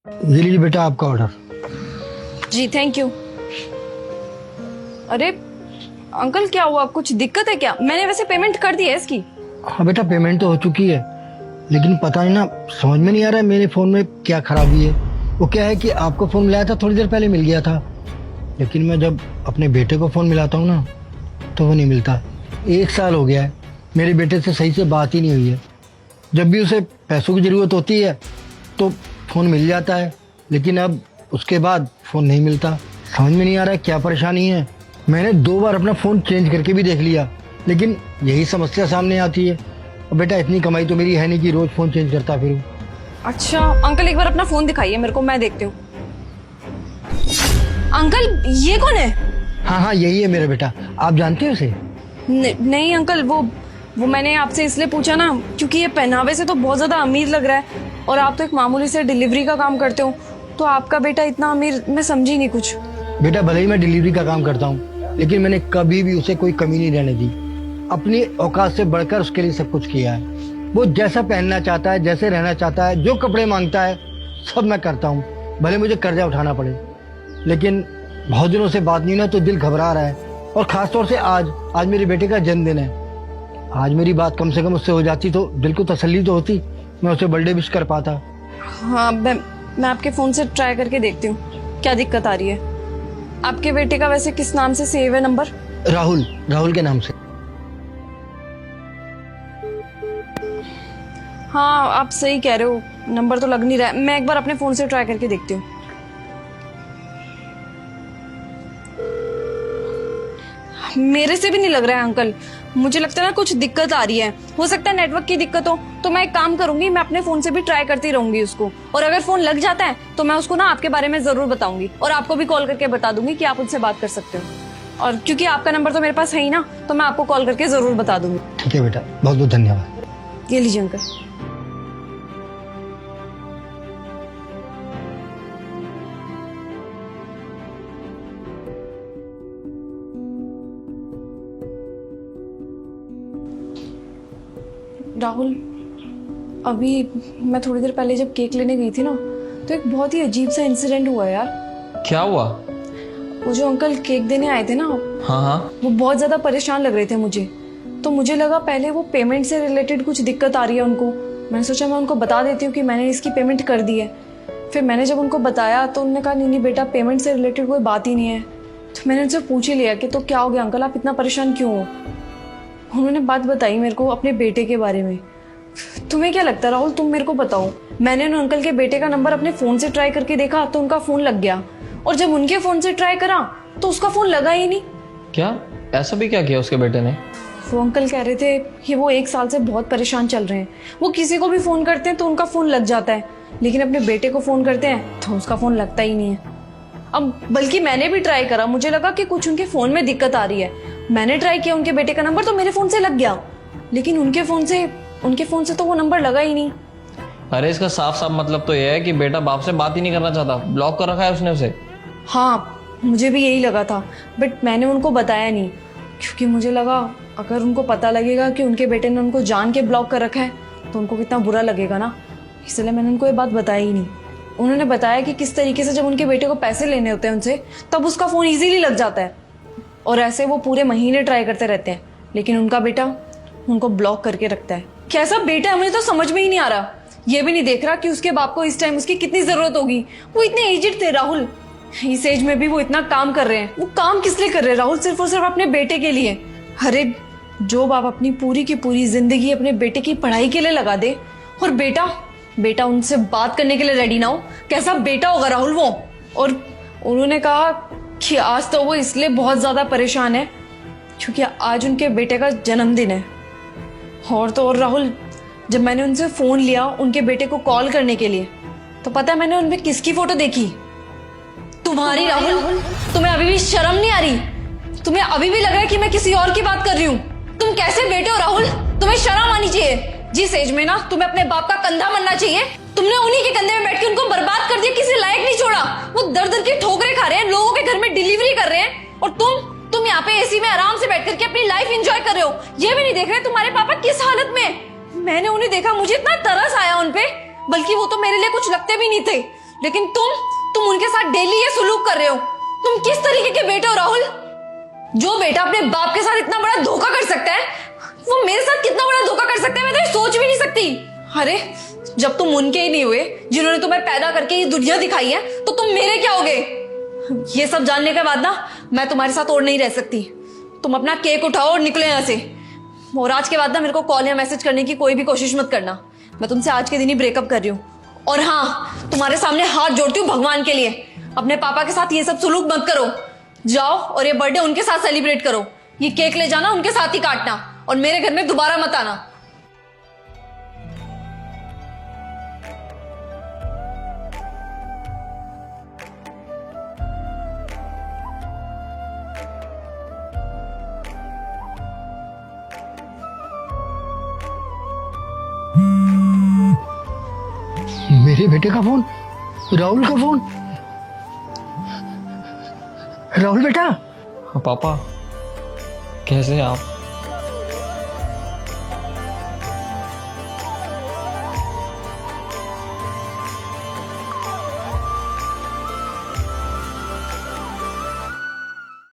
ये लीजिए बेटा आपका ऑर्डर। जी थैंक यू। अरे अंकल क्या हुआ, कुछ दिक्कत है क्या? मैंने वैसे पेमेंट कर दी है इसकी। हाँ बेटा पेमेंट तो हो चुकी है, लेकिन पता नहीं ना, समझ में नहीं आ रहा है मेरे फोन में क्या खराबी है। वो क्या है कि आपको फोन मिलाया था, थोड़ी देर पहले मिल गया था, लेकिन मैं जब अपने बेटे को फोन मिलाता हूँ ना तो वो नहीं मिलता। 1 साल हो गया है मेरे बेटे से सही से बात ही नहीं हुई है। जब भी उसे पैसों की जरूरत होती है तो फोन मिल जाता है, लेकिन अब उसके बाद फोन नहीं मिलता। समझ में नहीं आ रहा है क्या परेशानी है। मैंने 2 बार अपना फोन चेंज करके भी देख लिया, लेकिन यही समस्या सामने आती है। और बेटा इतनी कमाई तो मेरी है नहीं कि रोज फोन चेंज करता फिरूं। अच्छा अंकल एक बार अपना फोन दिखाइए मेरे को, मैं देखती हूँ। अंकल ये कौन है? हाँ यही है मेरा बेटा, आप जानते हो उसे? नहीं अंकल, वो मैंने आपसे इसलिए पूछा ना क्योंकि ये पहनावे से तो बहुत ज्यादा अमीर लग रहा है, और आप तो एक मामूली से डिलीवरी का काम करते हो, तो आपका बेटा इतना अमीर मैं समझी नहीं कुछ। बेटा भले ही मैं डिलीवरी का काम करता हूँ, लेकिन मैंने कभी भी उसे कोई कमी नहीं रहने दी। अपनी औकात से बढ़कर उसके लिए सब कुछ किया है। वो जैसा पहनना चाहता है, जैसे रहना चाहता है, जो कपड़े मांगता है सब मैं करता हूँ, भले मुझे कर्जा उठाना पड़े। लेकिन बहुत दिनों से बात नहीं ना तो दिल घबरा रहा है, और खासतौर से आज मेरे बेटे का जन्मदिन है। आज मेरी बात कम से कम उससे हो जाती तो दिल को तसल्ली तो होती, मैं उसे बर्थडे विश कर पाता। हाँ मैं आपके फोन से ट्राई करके देखती हूँ क्या दिक्कत आ रही है। आपके बेटे का वैसे किस नाम से सेव है नंबर? राहुल के नाम से। हाँ आप सही कह रहे हो, नंबर तो लग नहीं रहा है। मैं एक बार अपने फोन से ट्राई करके देखती हूँ। मेरे से भी नहीं लग रहा है अंकल, मुझे लगता है ना कुछ दिक्कत आ रही है। हो सकता है नेटवर्क की दिक्कत हो, तो मैं एक काम करूंगी, मैं अपने फोन से भी ट्राई करती रहूंगी उसको, और अगर फोन लग जाता है तो मैं उसको ना आपके बारे में जरूर बताऊंगी, और आपको भी कॉल करके बता दूंगी कि आप उनसे बात कर सकते हो। और क्योंकि आपका नंबर तो मेरे पास है ही ना, तो मैं आपको कॉल करके जरूर बता दूंगी। ठीक है बेटा, बहुत बहुत धन्यवाद। ये लीजिए अंकल। राहुल, अभी मैं थोड़ी देर पहले जब केक लेने गई थी ना, तो एक बहुत ही अजीब सा इंसिडेंट हुआ यार। क्या हुआ? वो जो अंकल केक देने आए थे ना, हाँ वो बहुत ज्यादा परेशान लग रहे थे मुझे। तो मुझे लगा पहले वो पेमेंट से रिलेटेड कुछ दिक्कत आ रही है उनको। मैंने सोचा मैं उनको बता देती हूँ कि मैंने इसकी पेमेंट कर दी है। फिर मैंने जब उनको बताया तो उन्होंने कहा नहीं बेटा, पेमेंट से रिलेटेड कोई बात ही नहीं है। तो मैंने उनसे पूछ ही लिया कि तो क्या हो गया अंकल, आप इतना परेशान क्यों हो? उन्होंने बात बताई मेरे को अपने बेटे के बारे में। तुम्हें क्या लगता है राहुल, तुम मेरे को बताओ। मैंने उन अंकल के बेटे का नंबर अपने फोन से ट्राई करके देखा तो उनका फोन लग गया, और जब उनके फोन से ट्राई करा तो उसका फोन लगा ही नहीं। क्या? ऐसा भी क्या किया उसके बेटे ने? वो अंकल कह रहे थे कि वो 1 साल से बहुत परेशान चल रहे हैं। वो किसी को भी फोन करते हैं तो उनका फोन लग जाता है, लेकिन अपने बेटे को फोन करते हैं तो उसका फोन लगता ही नहीं है। अब बल्कि मैंने भी ट्राई करा, मुझे लगा कि कुछ उनके फोन में दिक्कत आ रही है। मैंने ट्राई किया उनके बेटे का नंबर तो मेरे फोन से लग गया, लेकिन उनके फोन से तो वो नंबर लगा ही नहीं। अरे इसका साफ साफ मतलब तो यह है कि बेटा बाप से बात ही नहीं करना चाहता, ब्लॉक कर रखा है उसने उसे। हाँ मुझे भी यही लगा था, बट मैंने उनको बताया नहीं, क्योंकि मुझे लगा अगर उनको पता लगेगा कि उनके बेटे ने उनको जान के ब्लॉक कर रखा है तो उनको कितना बुरा लगेगा ना, इसलिए मैंने उनको ये बात बताई ही नहीं। उन्होंने बताया कि किस तरीके से जब उनके बेटे को पैसे लेने होते हैं उनसे, तब उसका फोन इजीली लग जाता है, और ऐसे वो पूरे महीने ट्राई करते रहते हैं, लेकिन उनका बेटा उनको ब्लॉक करके रखता है। कैसा बेटा है मुझे तो समझ में ही नहीं आ रहा। ये भी नहीं देख रहा कि उसके बाप को इस टाइम उसकी कितनी जरूरत होगी। वो इतने एजेड थे राहुल, इस एज में भी वो इतना काम कर रहे हैं। वो काम किस लिए कर रहे हैं राहुल? सिर्फ और सिर्फ अपने बेटे के लिए। अरे जो बाप अपनी पूरी की पूरी जिंदगी अपने बेटे की पढ़ाई के लिए लगा दे, और बेटा उनसे बात करने के लिए रेडी ना हो, कैसा बेटा होगा राहुल वो। और उन्होंने कहा कि आज तो वो इसलिए बहुत ज्यादा परेशान है क्योंकि आज उनके बेटे का जन्मदिन है। और तो और राहुल, जब मैंने उनसे फोन लिया उनके बेटे को कॉल करने के लिए, तो पता है मैंने उनमें किसकी फोटो देखी? तुम्हारी राहुल, तुम्हें अभी भी शर्म नहीं आ रही? तुम्हें अभी भी लग रहा है कि मैं किसी और की बात कर रही हूँ? तुम कैसे बेटे हो राहुल? तुम्हें शर्म आनी चाहिए। जिस एज में ना तुम्हें अपने बाप का कंधा बनना चाहिए, तुमने उन्हीं के कंधे में बैठ के उनको बर्बाद कर दिया, किसी लायक नहीं छोड़ा। वो दर दर की ठोकरें खा रहे हैं, लोगों के घर में डिलीवरी कर रहे हैं, और तुम यहाँ पे एसी में आराम से बैठ करके अपनी लाइफ एंजॉय कर रहे हो। ये भी नहीं देख रहे तुम्हारे पापा किस हालत में। मैंने उन्हें देखा, मुझे इतना तरस आया उनपे, बल्कि वो तो मेरे लिए कुछ लगते भी नहीं थे। लेकिन तुम उनके साथ डेली ये सुलूक कर रहे हो। तुम किस तरीके के बेटे हो राहुल? जो बेटा अपने बाप के साथ इतना बड़ा धोखा कर सकता है, वो मेरे साथ कितना बड़ा धोखा कर सकता है, मैं तो ये सोच भी नहीं सकती। अरे जब तुम उनके ही नहीं हुए जिन्होंने तुम्हें पैदा करके ये दुनिया दिखाई है, तो तुम मेरे क्या होगे? ये सब जानने के बाद ना मैं तुम्हारे साथ और नहीं रह सकती। तुम अपना केक उठाओ और निकलो यहाँ से। और आज के बाद ना मेरे को कॉल या मैसेज करने की कोई भी कोशिश मत करना। मैं तुमसे आज के दिन ही ब्रेकअप कर रही हूँ। और हाँ, तुम्हारे सामने हाथ जोड़ती हूँ भगवान के लिए, अपने पापा के साथ ये सब सुलूक मत करो। जाओ और ये बर्थडे उनके साथ सेलिब्रेट करो। ये केक ले जाना, उनके साथ ही काटना, और मेरे घर में दोबारा मत आना। मेरे बेटे का फोन, राहुल का फोन। राहुल बेटा, हाँ पापा, कैसे हैं आप?